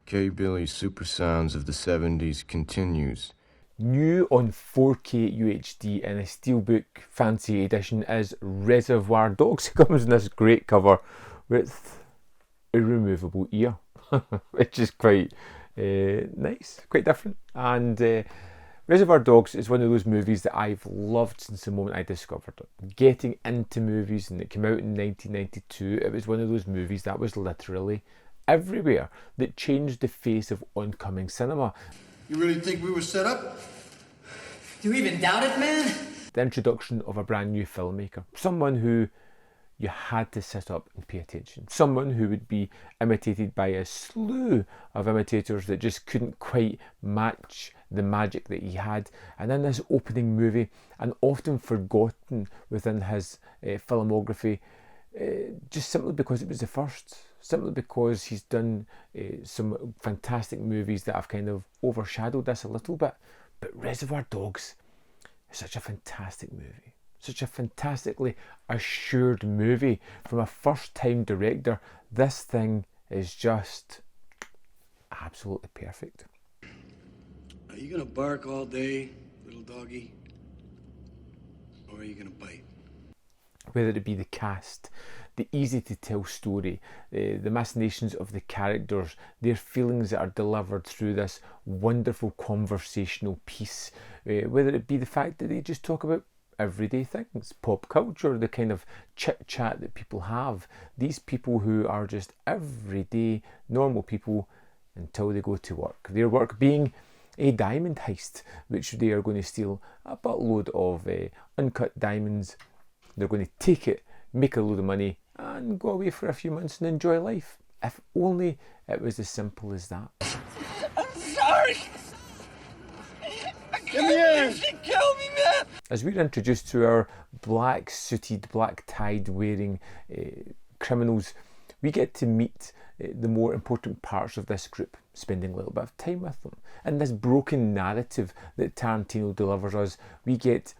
K-Billy's Super Sounds of the 70s continues. New on 4K UHD in a Steelbook Fancy Edition is Reservoir Dogs. It comes in this great cover with a removable ear, which is quite nice, quite different. And Reservoir Dogs is one of those movies that I've loved since the moment I discovered it. Getting into movies, and it came out in 1992, it was one of those movies that was literally everywhere, that changed the face of oncoming cinema. You really think we were set up? Do you even doubt it, man? The introduction of a brand new filmmaker, someone who you had to sit up and pay attention, someone who would be imitated by a slew of imitators that just couldn't quite match the magic that he had. And in this opening movie, and often forgotten within his filmography, just simply because it was the first, simply because he's done some fantastic movies that have kind of overshadowed this a little bit. But Reservoir Dogs is such a fantastic movie, such a fantastically assured movie from a first-time director. This thing is just absolutely perfect. Are you gonna bark all day, little doggy? Or are you gonna bite? Whether it be the cast, the easy to tell story, the machinations of the characters, their feelings that are delivered through this wonderful conversational piece, whether it be the fact that they just talk about everyday things, pop culture, the kind of chit chat that people have, these people who are just everyday normal people until they go to work, their work being a diamond heist, which they are going to steal a buttload of uncut diamonds. They're going to take it, make a load of money, and go away for a few months and enjoy life. If only it was as simple as that. I'm sorry. I can't believe you killed me, man. As we're introduced to our black suited, black tied wearing criminals, we get to meet the more important parts of this group, spending a little bit of time with them. In this broken narrative that Tarantino delivers us, we get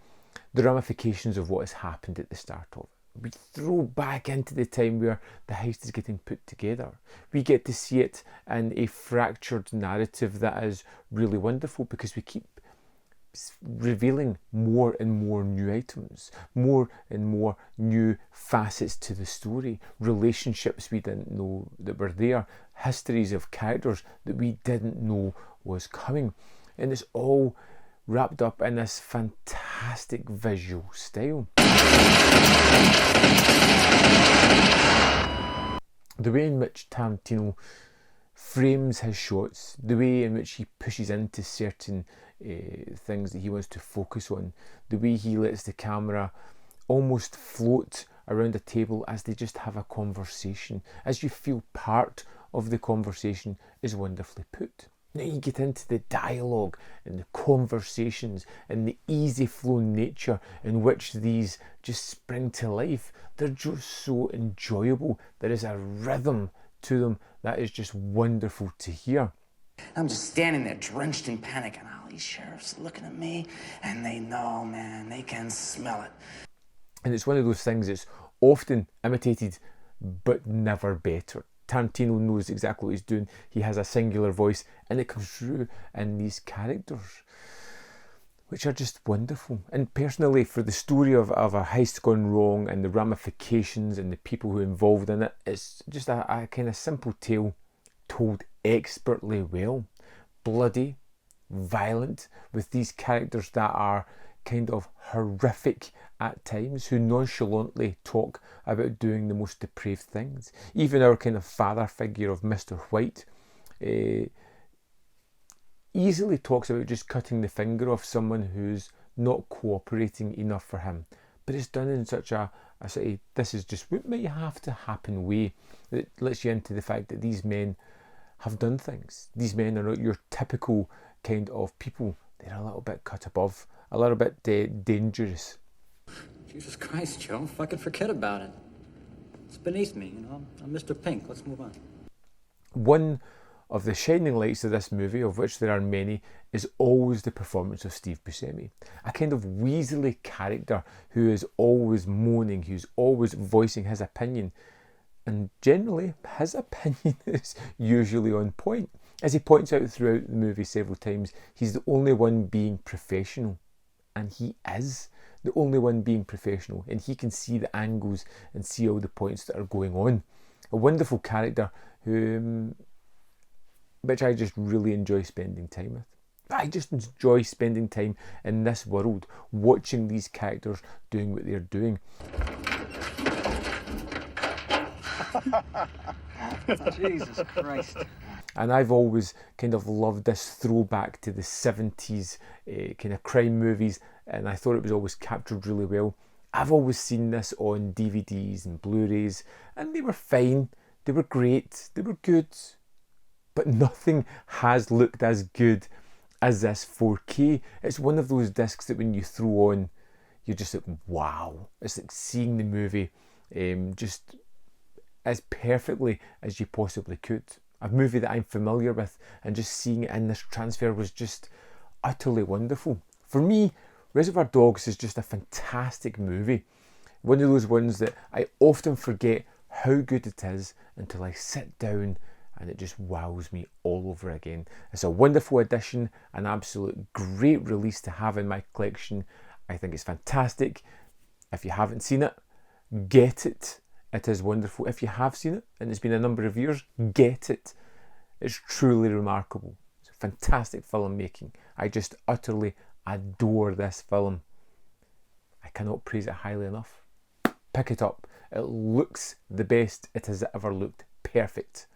the ramifications of what has happened at the start of it. We throw back into the time where the heist is getting put together. We get to see it in a fractured narrative that is really wonderful, because we keep revealing more and more new items, more and more new facets to the story, relationships we didn't know that were there, histories of characters that we didn't know was coming. And it's all wrapped up in this fantastic visual style. The way in which Tarantino frames his shots, the way in which he pushes into certain things that he wants to focus on, the way he lets the camera almost float around a table as they just have a conversation, as you feel part of the conversation, is wonderfully put. Now you get into the dialogue and the conversations and the easy flow nature in which these just spring to life. They're just so enjoyable. There is a rhythm to them that is just wonderful to hear. I'm just standing there drenched in panic, and all these sheriffs are looking at me, and they know, man, they can smell it. And it's one of those things that's often imitated but never better. Tarantino knows exactly what he's doing. He has a singular voice, and it comes through in these characters, which are just wonderful. And personally, for the story of a heist gone wrong and the ramifications and the people who are involved in it, it's just a kind of simple tale told expertly well. Bloody, violent, with these characters that are kind of horrific at times, who nonchalantly talk about doing the most depraved things. Even our kind of father figure of Mr. White easily talks about just cutting the finger off someone who's not cooperating enough for him. But it's done in such a sort of, this is just what might have to happen way, that lets you into the fact that these men have done things. These men are not your typical kind of people. They're a little bit cut above, a little bit dangerous. Jesus Christ, Joe, fucking forget about it. It's beneath me, you know. I'm Mr. Pink. Let's move on. One of the shining lights of this movie, of which there are many, is always the performance of Steve Buscemi. A kind of weaselly character who is always moaning, who's always voicing his opinion. And generally, his opinion is usually on point. As he points out throughout the movie several times, he's the only one being professional. And he is the only one being professional. And he can see the angles and see all the points that are going on. A wonderful character which I just really enjoy spending time with. I just enjoy spending time in this world, watching these characters doing what they're doing. Jesus Christ. And I've always kind of loved this throwback to the 70s kind of crime movies, and I thought it was always captured really well. I've always seen this on DVDs and Blu-rays, and they were fine, they were great, they were good, but nothing has looked as good as this 4K. It's one of those discs that when you throw on, you're just like, wow. It's like seeing the movie just as perfectly as you possibly could. A movie that I'm familiar with, and just seeing it in this transfer was just utterly wonderful. For me, Reservoir Dogs is just a fantastic movie. One of those ones that I often forget how good it is until I sit down and it just wows me all over again. It's a wonderful addition, an absolute great release to have in my collection. I think it's fantastic. If you haven't seen it, get it. It is wonderful. If you have seen it, and it's been a number of years, get it. It's truly remarkable. It's a fantastic filmmaking. I just utterly adore this film. I cannot praise it highly enough. Pick it up. It looks the best it has ever looked. Perfect.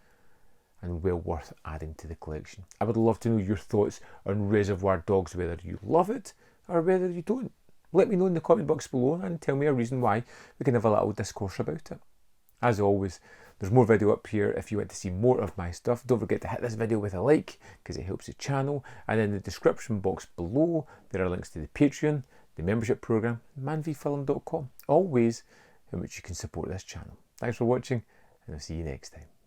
And well worth adding to the collection. I would love to know your thoughts on Reservoir Dogs, whether you love it or whether you don't. Let me know in the comment box below and tell me a reason why. We can have a little discourse about it. As always, there's more video up here if you want to see more of my stuff. Don't forget to hit this video with a like because it helps the channel. And in the description box below, there are links to the Patreon, the membership program, manvfilm.com. All ways in which you can support this channel. Thanks for watching, and I'll see you next time.